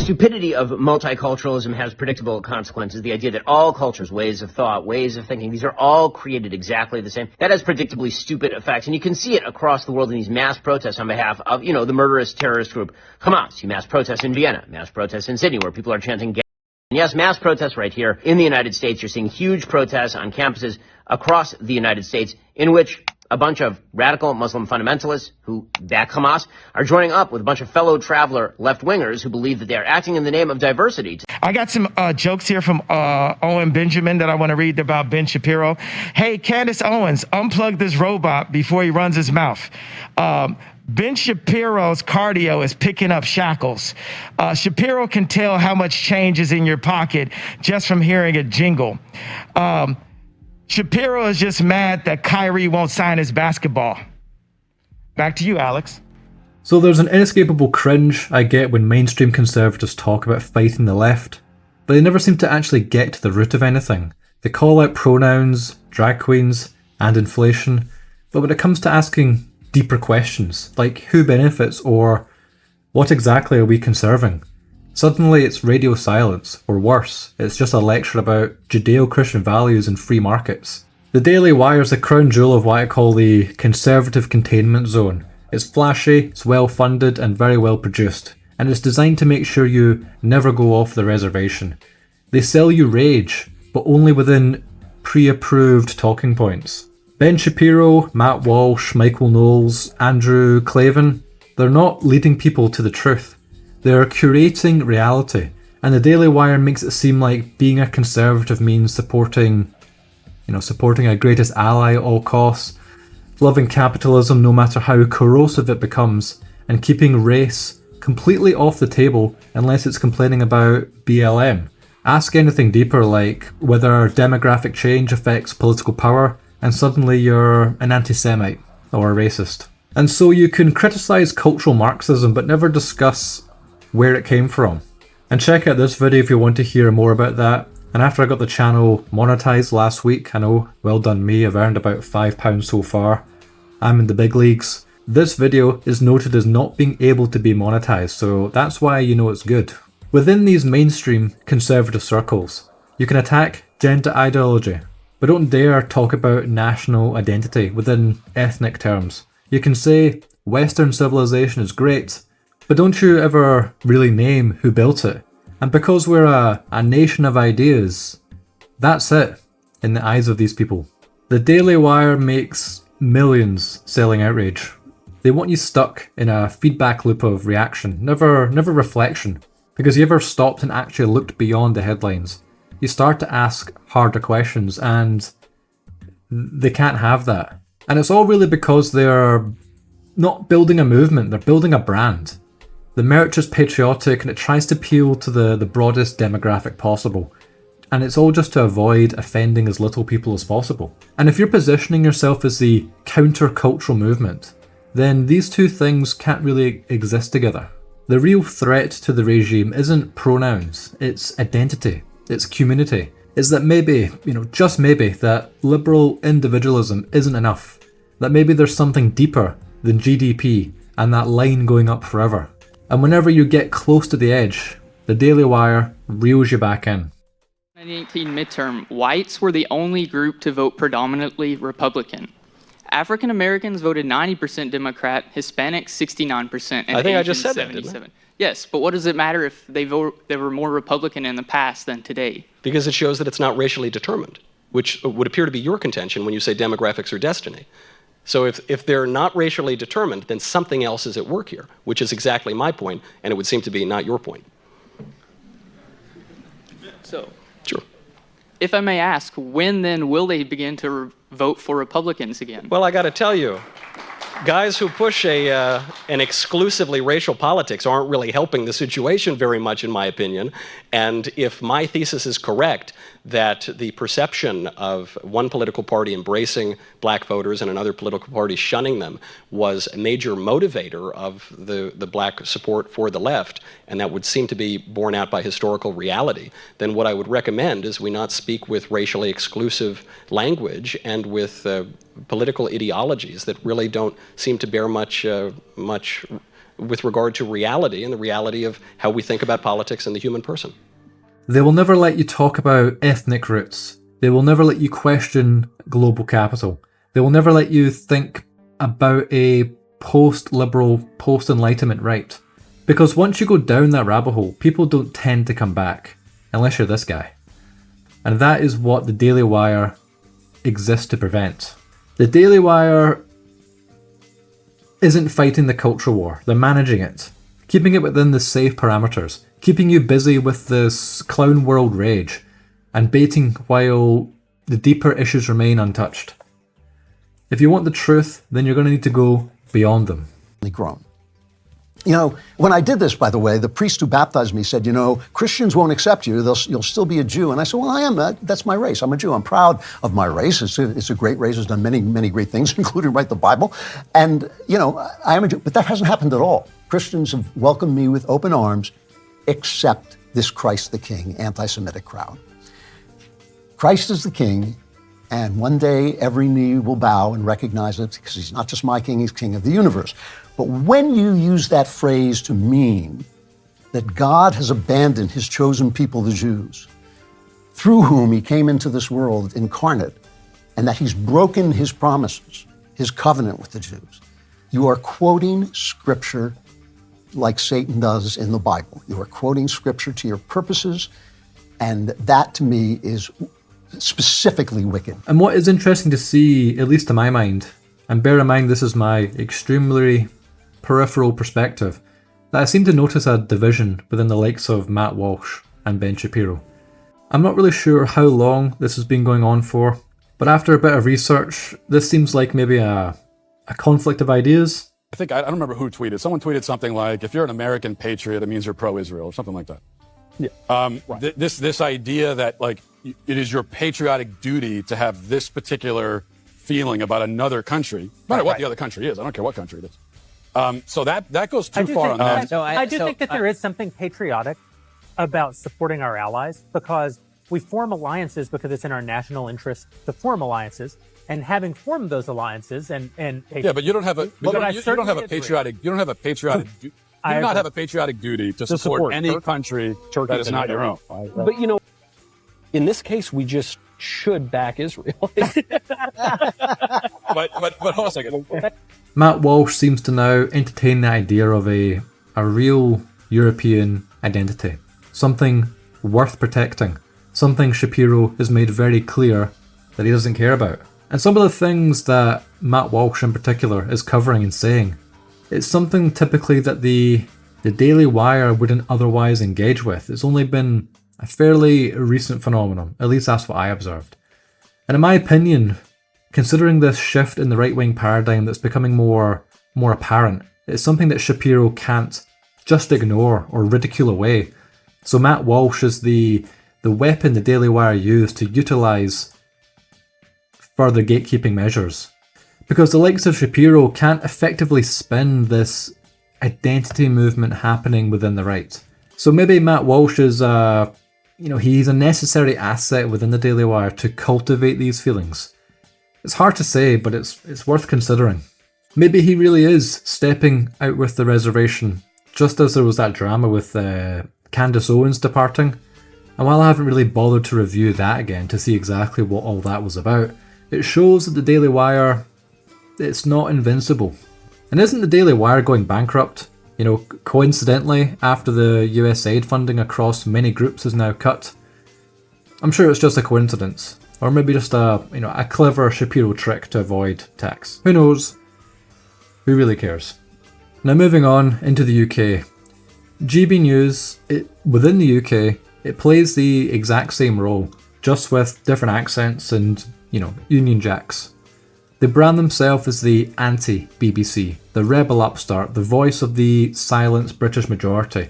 stupidity of multiculturalism has predictable consequences. The idea that all cultures, ways of thought, ways of thinking, these are all created exactly the same. That has predictably stupid effects. And you can see it across the world in these mass protests on behalf of, the murderous terrorist group Hamas. You mass protests in Vienna, mass protests in Sydney, where people are chanting gay. And yes, mass protests right here in the United States. You're seeing huge protests on campuses across the United States in which a bunch of radical Muslim fundamentalists who back Hamas are joining up with a bunch of fellow traveler left-wingers who believe that they are acting in the name of diversity. I got some jokes here from Owen Benjamin that I want to read about Ben Shapiro. Hey, Candace Owens, unplug this robot before he runs his mouth. Ben Shapiro's cardio is picking up shackles. Shapiro can tell how much change is in your pocket just from hearing a jingle. Shapiro is just mad that Kyrie won't sign his basketball. Back to you, Alex. So there's an inescapable cringe I get when mainstream conservatives talk about fighting the left, but they never seem to actually get to the root of anything. They call out pronouns, drag queens, and inflation, but when it comes to asking deeper questions, like who benefits or what exactly are we conserving, suddenly it's radio silence, or worse, it's just a lecture about Judeo-Christian values and free markets. The Daily Wire is the crown jewel of what I call the conservative containment zone. It's flashy, it's well funded and very well produced, and it's designed to make sure you never go off the reservation. They sell you rage, but only within pre-approved talking points. Ben Shapiro, Matt Walsh, Michael Knowles, Andrew Klavan, they're not leading people to the truth. They're curating reality, and the Daily Wire makes it seem like being a conservative means supporting a greatest ally at all costs, loving capitalism no matter how corrosive it becomes, and keeping race completely off the table unless it's complaining about BLM. Ask anything deeper, like whether demographic change affects political power, and suddenly you're an anti-Semite or a racist. And so you can criticize cultural Marxism but never discuss where it came from. And check out this video if you want to hear more about that. And after I got the channel monetized last week, I know, well done me, I've earned about £5 so far. I'm in the big leagues. This video is noted as not being able to be monetized, so that's why you know it's good. Within these mainstream conservative circles, you can attack gender ideology, but don't dare talk about national identity within ethnic terms. You can say Western civilization is great, but don't you ever really name who built it. And because we're a nation of ideas, that's it in the eyes of these people. The Daily Wire makes millions selling outrage. They want you stuck in a feedback loop of reaction, never reflection. Because you ever stopped and actually looked beyond the headlines, you start to ask harder questions, and they can't have that. And it's all really because they're not building a movement, they're building a brand. The merch is patriotic and it tries to appeal to the broadest demographic possible. And it's all just to avoid offending as little people as possible. And if you're positioning yourself as the counter-cultural movement, then these two things can't really exist together. The real threat to the regime isn't pronouns, it's identity, it's community. It's that maybe, just maybe, that liberal individualism isn't enough. That maybe there's something deeper than GDP and that line going up forever. And whenever you get close to the edge, the Daily Wire reels you back in. 2018 midterm, whites were the only group to vote predominantly Republican. African Americans voted 90% Democrat, Hispanics 69%, and I think Asians I just said 77. that, didn't I? Yes, but what does it matter if they were more Republican in the past than today? Because it shows that it's not racially determined, which would appear to be your contention when you say demographics are destiny. So if they're not racially determined, then something else is at work here, which is exactly my point, and it would seem to be not your point. So, sure. If I may ask, when then will they begin to vote for Republicans again? Well, I got to tell you, guys who push an exclusively racial politics aren't really helping the situation very much, in my opinion. And if my thesis is correct, that the perception of one political party embracing black voters and another political party shunning them was a major motivator of the black support for the left, and that would seem to be borne out by historical reality, then what I would recommend is we not speak with racially exclusive language and with political ideologies that really don't seem to bear much with regard to reality and the reality of how we think about politics and the human person. They will never let you talk about ethnic roots. They will never let you question global capital. They will never let you think about a post-liberal, post-enlightenment right. Because once you go down that rabbit hole, people don't tend to come back, unless you're this guy. And that is what the Daily Wire exists to prevent. The Daily Wire isn't fighting the culture war, they're managing it. Keeping it within the safe parameters, keeping you busy with this clown world rage, and baiting while the deeper issues remain untouched. If you want the truth, then you're going to need to go beyond them. Grown. You know, when I did this, by the way, the priest who baptized me said, you know, Christians won't accept you. You'll still be a Jew. And I said, well, I am. That's my race. I'm a Jew. I'm proud of my race. It's a great race. It's done many, many great things, including write the Bible. And, you know, I am a Jew. But that hasn't happened at all. Christians have welcomed me with open arms, except this Christ the King anti-Semitic crowd. Christ is the King, and one day every knee will bow and recognize it, because he's not just my King, he's King of the universe. But when you use that phrase to mean that God has abandoned his chosen people, the Jews, through whom he came into this world incarnate, and that he's broken his promises, his covenant with the Jews, you are quoting scripture like Satan does in the Bible. You are quoting scripture to your purposes, and that to me is specifically wicked. And what is interesting to see, at least to my mind, and bear in mind this is my extremely peripheral perspective, that I seem to notice a division within the likes of Matt Walsh and Ben Shapiro. I'm not really sure how long this has been going on for, but after a bit of research, this seems like maybe a conflict of ideas. I don't remember who tweeted. Someone tweeted something like, if you're an American patriot, it means you're pro-Israel, or something like that. Yeah. Right. This idea that, like, it is your patriotic duty to have this particular feeling about another country, no matter what the other country is. I don't care what country it is. So that goes too far on that. I do think that there is something patriotic about supporting our allies, because we form alliances because it's in our national interest to form alliances, and having formed those alliances and yeah, but you don't have a you don't have a patriotic duty to support any country that is not your own. But you know, in this case, we just should back Israel. but hold on a second. Matt Walsh seems to now entertain the idea of a real European identity, something worth protecting, something Shapiro has made very clear that he doesn't care about. And some of the things that Matt Walsh in particular is covering and saying, it's something typically that the Daily Wire wouldn't otherwise engage with. It's only been a fairly recent phenomenon, at least that's what I observed. And in my opinion, considering this shift in the right-wing paradigm that's becoming more apparent, it's something that Shapiro can't just ignore or ridicule away. So Matt Walsh is the weapon the Daily Wire used to utilise further gatekeeping measures. Because the likes of Shapiro can't effectively spin this identity movement happening within the right. So maybe Matt Walsh is he's a necessary asset within the Daily Wire to cultivate these feelings. It's hard to say, but it's worth considering. Maybe he really is stepping out with the reservation, just as there was that drama with Candace Owens departing. And while I haven't really bothered to review that again to see exactly what all that was about, it shows that the Daily Wire, it's not invincible. And isn't the Daily Wire going bankrupt? You know, coincidentally, after the US aid funding across many groups is now cut. I'm sure it's just a coincidence, or maybe just a clever Shapiro trick to avoid tax. Who knows? Who really cares? Now moving on into the UK. GB News, within the UK, it plays the exact same role, just with different accents and, Union Jacks. They brand themselves as the anti-BBC, the rebel upstart, the voice of the silenced British majority.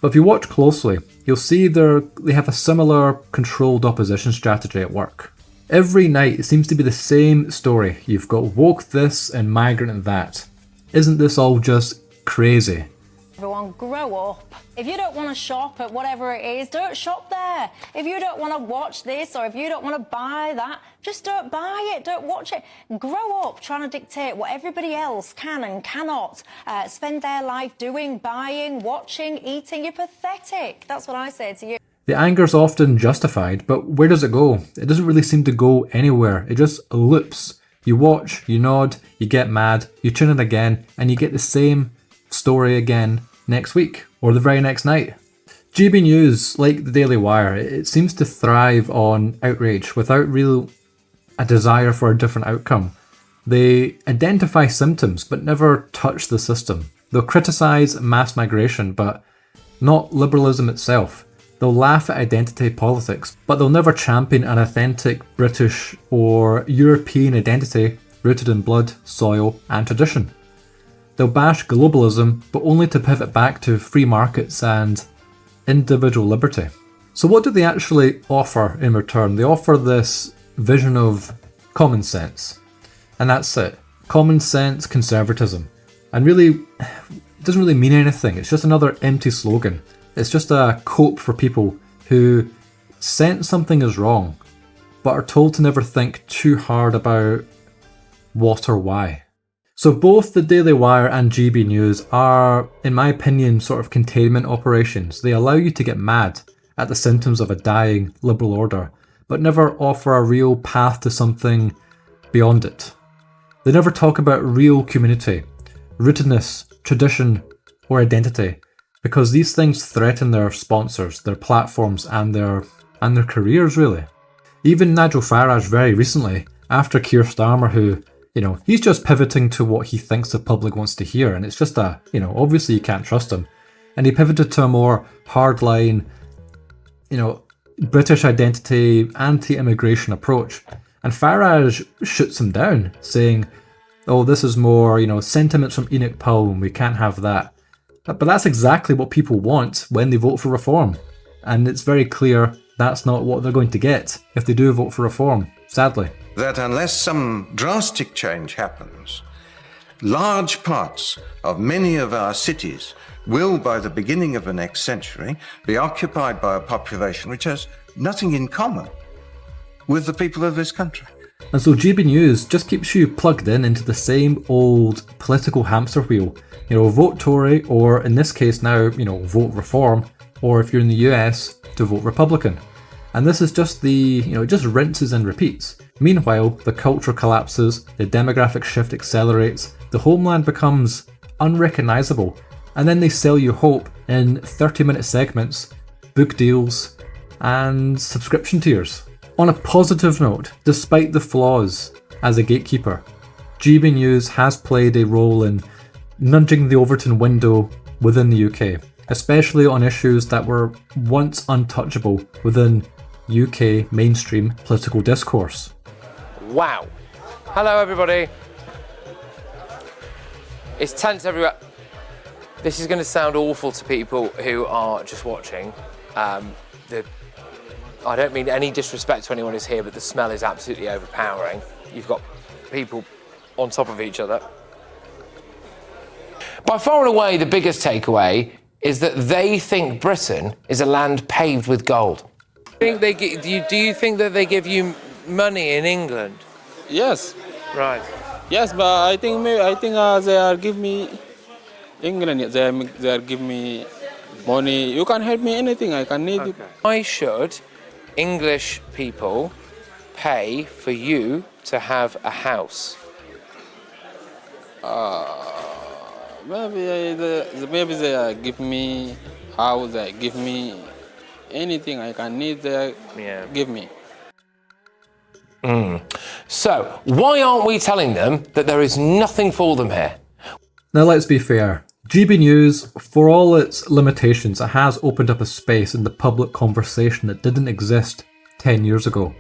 But if you watch closely, you'll see they have a similar controlled opposition strategy at work. Every night it seems to be the same story. You've got woke this and migrant that. Isn't this all just crazy? Everyone, grow up. If you don't want to shop at whatever it is, don't shop there. If you don't want to watch this or if you don't want to buy that, just don't buy it, don't watch it. Grow up trying to dictate what everybody else can and cannot spend their life doing, buying, watching, eating. You're pathetic. That's what I say to you. The anger's often justified, but where does it go? It doesn't really seem to go anywhere. It just loops. You watch, you nod, you get mad, you tune in again, and you get the same story again next week or the very next night. GB News, like the Daily Wire, it seems to thrive on outrage without real a desire for a different outcome. They identify symptoms but never touch the system. They'll criticise mass migration but not liberalism itself. They'll laugh at identity politics but they'll never champion an authentic British or European identity rooted in blood, soil and tradition. They'll bash globalism, but only to pivot back to free markets and individual liberty. So what do they actually offer in return? They offer this vision of common sense. And that's it. Common sense conservatism. And really, it doesn't really mean anything. It's just another empty slogan. It's just a cope for people who sense something is wrong, but are told to never think too hard about what or why. So both the Daily Wire and GB News are, in my opinion, sort of containment operations. They allow you to get mad at the symptoms of a dying liberal order, but never offer a real path to something beyond it. They never talk about real community, rootedness, tradition, or identity, because these things threaten their sponsors, their platforms, and their careers, really. Even Nigel Farage very recently, after Keir Starmer, who, he's just pivoting to what he thinks the public wants to hear, and it's just obviously you can't trust him. And he pivoted to a more hardline, British identity, anti-immigration approach. And Farage shoots him down, saying, oh, this is more, sentiments from Enoch Powell, and we can't have that. But that's exactly what people want when they vote for reform. And it's very clear that's not what they're going to get if they do vote for reform, sadly. That unless some drastic change happens, large parts of many of our cities will, by the beginning of the next century, be occupied by a population which has nothing in common with the people of this country. And so GB News just keeps you plugged into the same old political hamster wheel. Vote Tory, or in this case now, vote Reform, or if you're in the US, to vote Republican. And this is just it just rinses and repeats. Meanwhile, the culture collapses, the demographic shift accelerates, the homeland becomes unrecognisable, and then they sell you hope in 30-minute segments, book deals, and subscription tiers. On a positive note, despite the flaws as a gatekeeper, GB News has played a role in nudging the Overton window within the UK, especially on issues that were once untouchable within UK mainstream political discourse. Wow. Hello everybody. It's tense everywhere. This is going to sound awful to people who are just watching. I don't mean any disrespect to anyone who's here, but the smell is absolutely overpowering. You've got people on top of each other. By far and away, the biggest takeaway is that they think Britain is a land paved with gold. Do you think that they give you money in England? Yes. Right. Yes, but I think they are give me England. They are give me money. You can help me anything. I can need it. Why should English people pay for you to have a house? Maybe they give me house. They give me anything I can need. They give me. So, why aren't we telling them that there is nothing for them here? Now let's be fair. GB News, for all its limitations, it has opened up a space in the public conversation that didn't exist 10 years ago.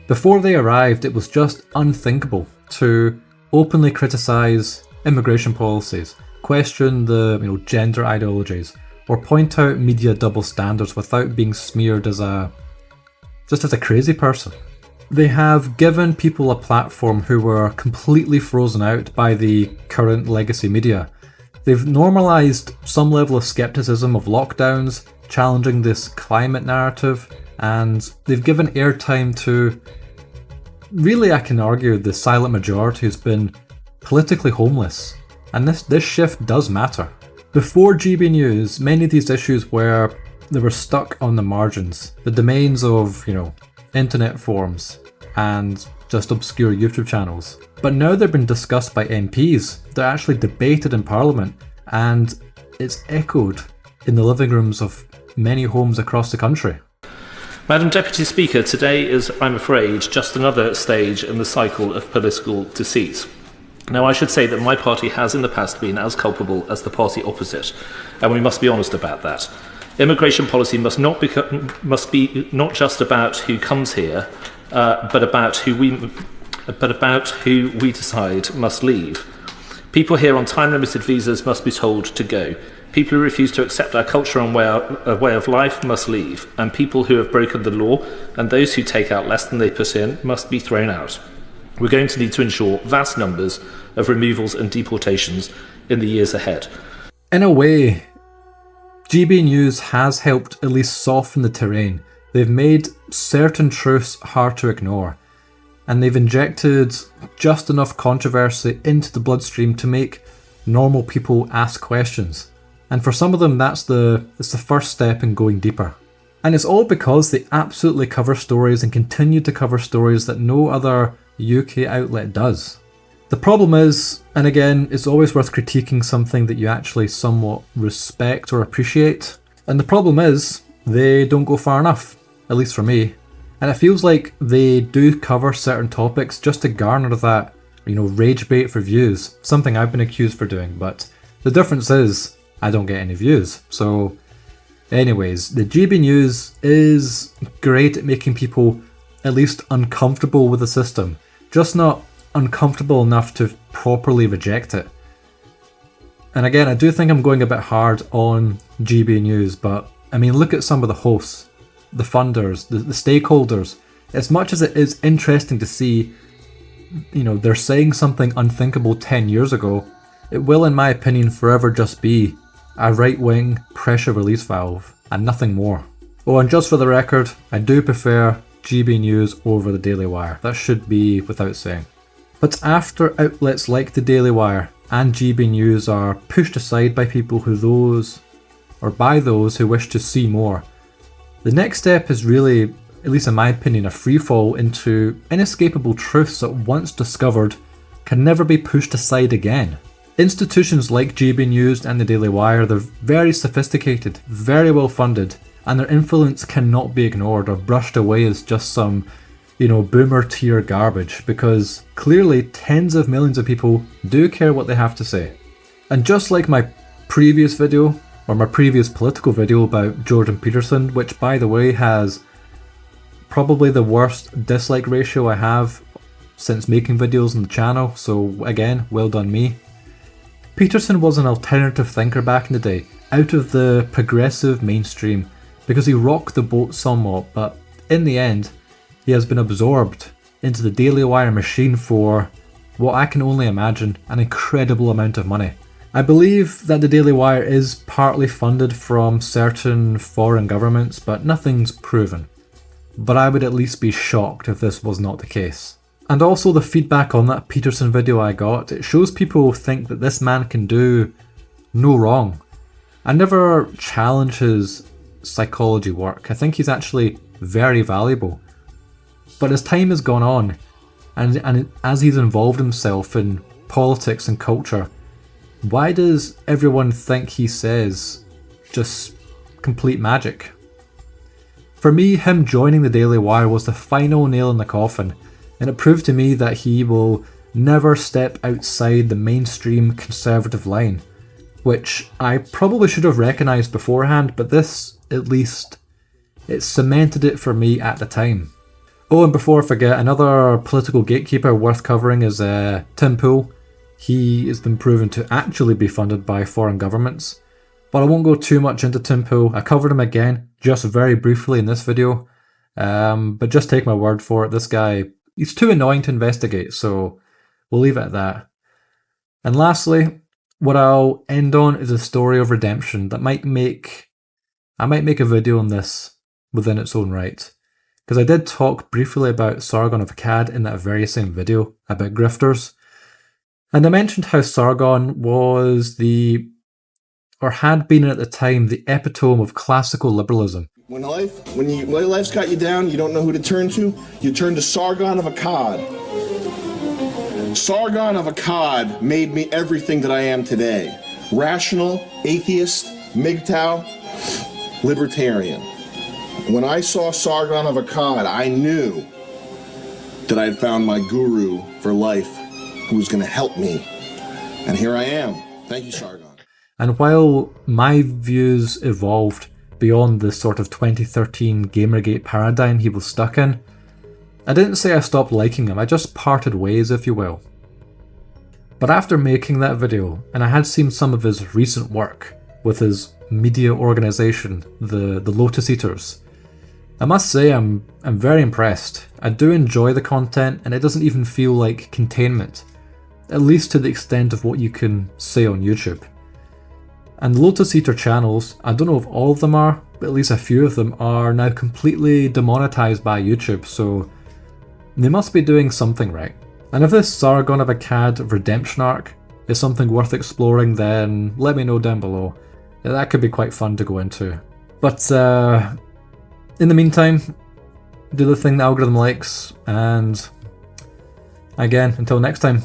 Before they arrived, it was just unthinkable to openly criticise immigration policies, question the gender ideologies, or point out media double standards without being smeared as a crazy person. They have given people a platform who were completely frozen out by the current legacy media. They've normalised some level of scepticism of lockdowns, challenging this climate narrative, and they've given airtime to, really I can argue, the silent majority who's been politically homeless. And this shift does matter. Before GB News, many of these issues they were stuck on the margins, the domains of, internet forums and just obscure YouTube channels. But now they've been discussed by MPs, they're actually debated in Parliament, and it's echoed in the living rooms of many homes across the country. Madam Deputy Speaker, today is, I'm afraid, just another stage in the cycle of political deceit. Now, I should say that my party has in the past been as culpable as the party opposite, and we must be honest about that. Immigration policy must be not just about who comes here, but about who we decide must leave. People here on time-limited visas must be told to go. People who refuse to accept our culture and way of life must leave, and people who have broken the law and those who take out less than they put in must be thrown out. We're going to need to ensure vast numbers of removals and deportations in the years ahead. In a way, GB News has helped at least soften the terrain. They've made certain truths hard to ignore, and they've injected just enough controversy into the bloodstream to make normal people ask questions. And for some of them, it's the first step in going deeper. And it's all because they absolutely cover stories and continue to cover stories that no other UK outlet does. The problem is, and again, it's always worth critiquing something that you actually somewhat respect or appreciate, and the problem is, they don't go far enough, at least for me. And it feels like they do cover certain topics just to garner that, rage bait for views, something I've been accused for doing, but the difference is, I don't get any views. So anyways, the GB News is great at making people at least uncomfortable with the system, just not uncomfortable enough to properly reject it. And again, I do think I'm going a bit hard on GB News, but I mean, look at some of the hosts, the funders, the stakeholders. As much as it is interesting to see, they're saying something unthinkable 10 years ago, it will, in my opinion, forever just be a right-wing pressure release valve and nothing more. Oh, and just for the record, I do prefer GB News over the Daily Wire. That should be without saying. But after outlets like the Daily Wire and GB News are pushed aside by people by those who wish to see more, the next step is really, at least in my opinion, a freefall into inescapable truths that once discovered can never be pushed aside again. Institutions like GB News and the Daily Wire, they're very sophisticated, very well funded, and their influence cannot be ignored or brushed away as just some, boomer tier garbage, because clearly tens of millions of people do care what they have to say. And just like my previous video, or my previous political video about Jordan Peterson, which by the way has probably the worst dislike ratio I have since making videos on the channel, so again, well done me. Peterson was an alternative thinker back in the day, out of the progressive mainstream, because he rocked the boat somewhat, but in the end, he has been absorbed into the Daily Wire machine for what I can only imagine an incredible amount of money. I believe that the Daily Wire is partly funded from certain foreign governments, but nothing's proven. But I would at least be shocked if this was not the case. And also the feedback on that Peterson video I got, it shows people think that this man can do no wrong. I never challenge his psychology work. I think he's actually very valuable. But as time has gone on, and as he's involved himself in politics and culture, why does everyone think he says just complete magic? For me, him joining the Daily Wire was the final nail in the coffin, and it proved to me that he will never step outside the mainstream conservative line, which I probably should have recognised beforehand, but this, at least, it cemented it for me at the time. Oh, and before I forget, another political gatekeeper worth covering is Tim Pool. He has been proven to actually be funded by foreign governments. But I won't go too much into Tim Pool. I covered him again, just very briefly in this video. But just take my word for it, this guy, he's too annoying to investigate, so we'll leave it at that. And lastly, what I'll end on is a story of redemption that I might make a video on this within its own right. Because I did talk briefly about Sargon of Akkad in that very same video about grifters. And I mentioned how Sargon was had been at the time, the epitome of classical liberalism. When life's got you down, you don't know who to turn to, you turn to Sargon of Akkad. Sargon of Akkad made me everything that I am today. Rational, atheist, MGTOW, libertarian. When I saw Sargon of Akkad, I knew that I had found my guru for life who was going to help me. And here I am. Thank you, Sargon. And while my views evolved beyond the sort of 2013 Gamergate paradigm he was stuck in, I didn't say I stopped liking him, I just parted ways, if you will. But after making that video, and I had seen some of his recent work with his media organisation, the Lotus Eaters, I must say I'm very impressed. I do enjoy the content, and it doesn't even feel like containment, at least to the extent of what you can say on YouTube. And Lotus Eater channels, I don't know if all of them are, but at least a few of them are now completely demonetized by YouTube, so they must be doing something right. And if this Sargon of Akkad redemption arc is something worth exploring, then let me know down below. That could be quite fun to go into. But in the meantime, do the thing the algorithm likes, and again, until next time.